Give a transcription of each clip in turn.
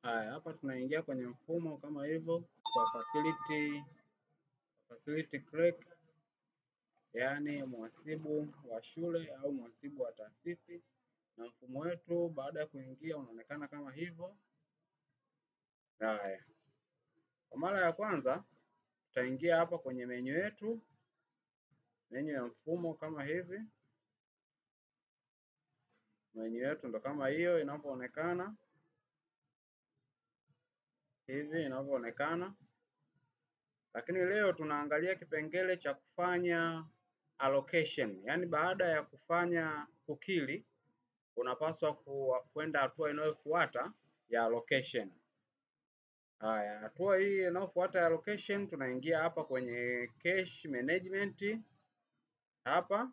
Haya, hapa tunaingia kwenye mfumo kama hivyo kwa facility clerk, yaani mhasibu wa shule au mhasibu wa taasisi, na mfumo wetu baada ya kuingia unaonekana kama hivyo. Haya, kwa mara ya kwanza tutaingia hapa kwenye menyu yetu, menyu ya mfumo kama hivi. Menyu yetu ndo kama hiyo inavyoonekana hivi inavyoonekana, lakini leo tunaangalia kipengele cha kufanya allocation, yaani baada ya kufanya kukili unapaswa kwenda hatua inayofuata ya allocation. Haya, hatua hii inayofuata ya allocation tunaingia hapa kwenye cash management hapa.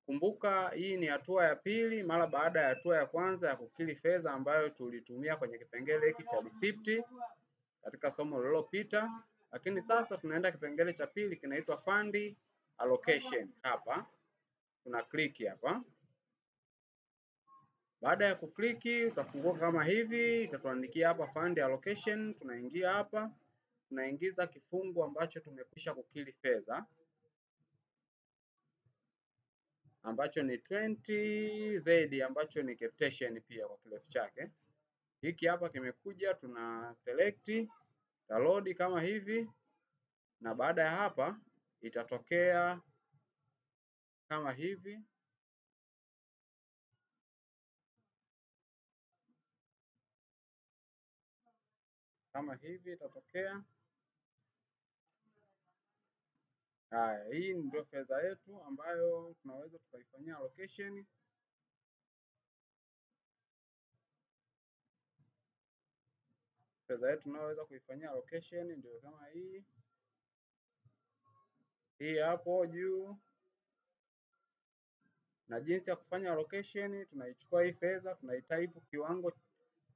Kumbuka hii ni hatua ya pili mara baada ya hatua ya kwanza ya kukili fedha ambayo tulitumia kwenye kipengele hiki cha receipt katika somo lililopita, lakini sasa tunaenda kipengele cha pili kinaitwa fund allocation. Hapa tuna click hapa. Baada ya kukliki utafunguka kama hivi, itatuandikia hapa fund allocation. Tunaingia hapa, tunaingiza kifungu ambacho tumekwisha kukili fedha ambacho ni 20Z ambacho ni capitation pia kwa kirefu chake. Hiki hapa kimekuja, tuna select, download kama hivi, na baada ya hapa itatokea kama hivi. Kama hivi itatokea. Haya, hii ndio fedha yetu ambayo tunaweza tukaifanyia allocation. Fedha yetu tunaweza kuifanyia allocation ndio kama hii. Hii hapo juu. Na jinsi ya kufanya allocation, tunaichukua hii fedha, tunaitype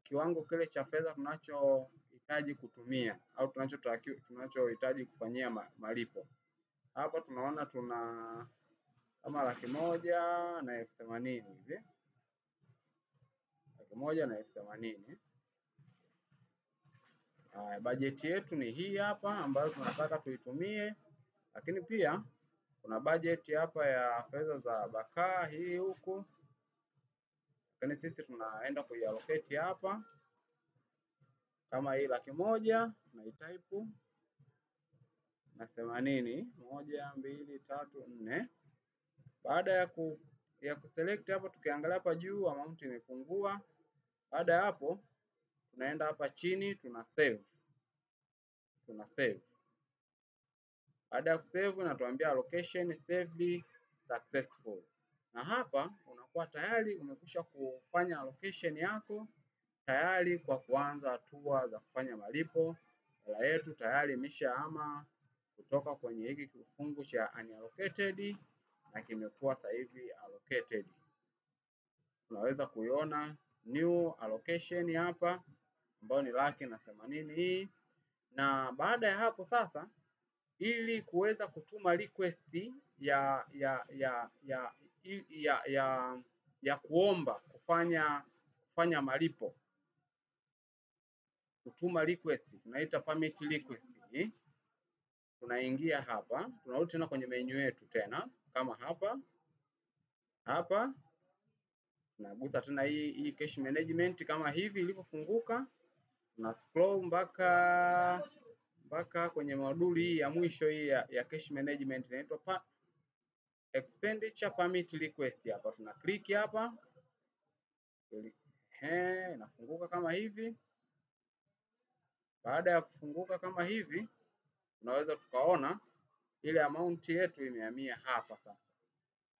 kiwango kile cha fedha tunachohitaji kutumia au tunachohitaji kufanyia malipo. Hapa tunaona tuna kama 1,180,000 hivi. 1,180,000. Bajeti yetu ni hii hapa ambayo tunataka tuitumie, lakini pia kuna bajeti hapa ya fedha za bakaa hii huku, lakini sisi tunaenda kuiallocate hapa kama hii 100,000 tunaitype na 80, 1, 2, 3, 4. Baada ya kuselect hapo, tukiangalia hapa juu amount imepungua. Baada ya hapo tunaenda hapa chini tuna save. Baada ya kusave inatuambia allocation saved successful. Na hapa unakuwa tayari umekwisha kufanya allocation yako, tayari kwa kuanza hatua za kufanya malipo. Hela yetu tayari imeshahama kutoka kwenye hiki kifungu cha unallocated na kimekuwa sasa hivi allocated. Tunaweza kuiona new allocation hapa ambayo ni 180,000 hii. Na baada ya hapo sasa, ili kuweza kutuma request ya kuomba kufanya malipo, kutuma request tunaita permit request. Tunaingia hapa, tunarudi tena kwenye menu yetu tena kama hapa tunagusa tena hii cash management kama hivi ilivyofunguka, na scroll mpaka kwenye moduli hii ya mwisho hii ya cash management inaitwa expenditure permit request. Hapa tuna click hapa, inafunguka kama hivi. Baada ya kufunguka kama hivi, tunaweza tukaona ile amount yetu imehamia hapa sasa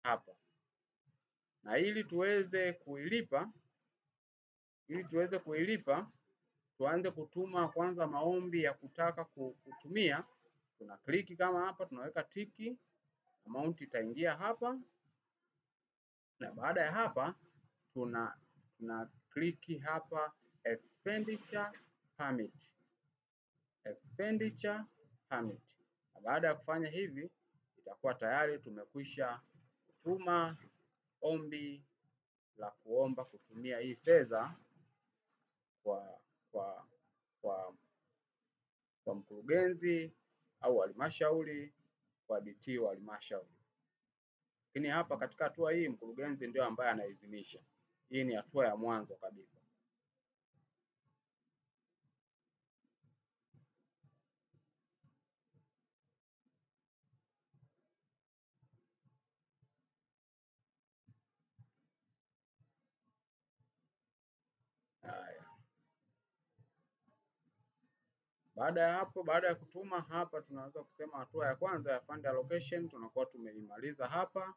hapa. Na ili tuweze kuilipa, tuanze kutuma kwanza maombi ya kutaka kutumia. Tuna click kama hapa, tunaweka tiki, amount itaingia hapa, na baada ya hapa tuna click hapa expenditure permit. Na baada ya kufanya hivi itakuwa tayari tumekwisha kutuma ombi la kuomba kutumia hii fedha kwa kwa kwa, kwa mkurugenzi au halmashauri, kwa DT wa halmashauri. Lakini hapa katika hatua hii mkurugenzi ndio ambaye anaidhinisha. Hii ni hatua ya mwanzo kabisa. Haya. Baada ya hapo, baada ya kutuma hapa, tunaweza kusema hatua ya kwanza ya fund allocation tunakuwa tumeimaliza hapa.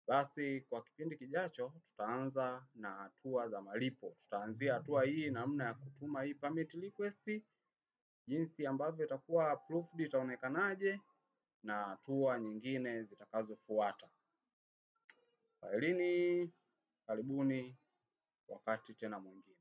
Basi kwa kipindi kijacho tutaanza na hatua za malipo. Tutaanzia hatua hii, namna ya kutuma hii permit request, jinsi ambavyo itakuwa approved itaonekanaje, na hatua nyingine zitakazofuata. Failini, karibuni wakati tena mwingine.